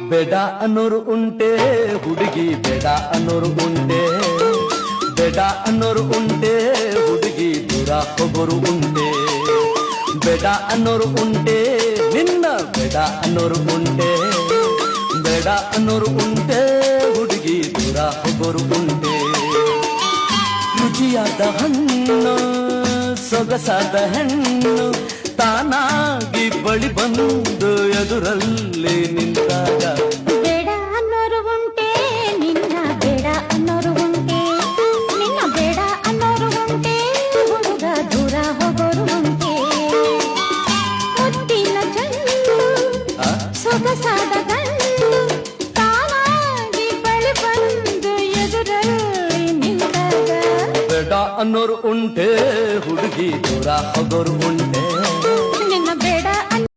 ಬೇಡ ಅನ್ನೋರು ಉಂಟೆ ಹುಡುಗಿ, ಬೇಡ ಅನ್ನೋರು ಉಂಟೆ, ಬೇಡ ಅನ್ನೋರು ಉಂಟೆ ಹುಡುಗಿ, ದೂರ ಹೋಗೋರು ಉಂಟೆ. ಬೇಡ ಅನ್ನೋರು ಉಂಟೆ ನಿನ್ನ, ಬೇಡ ಅನ್ನೋರು ಉಂಟೆ, ಬೇಡ ಅನ್ನೋರು ಉಂಟೆ ಹುಡುಗಿ, ದೂರ ಹೋಗೋರು ಉಂಟೆ. ರುಚಿಯಾದ ಹಣ್ಣು ಸೊಗಸಾದ ಹೆಣ್ಣು ತಾನಾಗಿ ಬಳಿ ಬಂದು ಎದುರಲ್ಲಿ ನಿಂತಾಗ ಬೇಡ ಅನ್ನೋರು ಉಂಟೆ ನಿನ್ನ, ಬೇಡ ಅನ್ನೋರು ಉಂಟೆ ನಿನ್ನ, ಬೇಡ ಅನ್ನೋರು ಉಂಟೆ ಹುಡುಗ, ದೂರ ಹೋಗೋರು ಉಂಟೆ. ಮುತ್ತಿನ ಚೆಂಡು ಸೊಗಸಾದ ಗಂಡು ತಾನಾಗಿ ಬಳಿ ಬಂದು ಎದುರಲ್ಲಿ ನಿಂತಾಗ ಬೇಡ ಅನ್ನೋರು ಉಂಟೆ ಹುಡುಗಿ, ದೂರ ಹೋಗೋರು ಉಂಟೆ.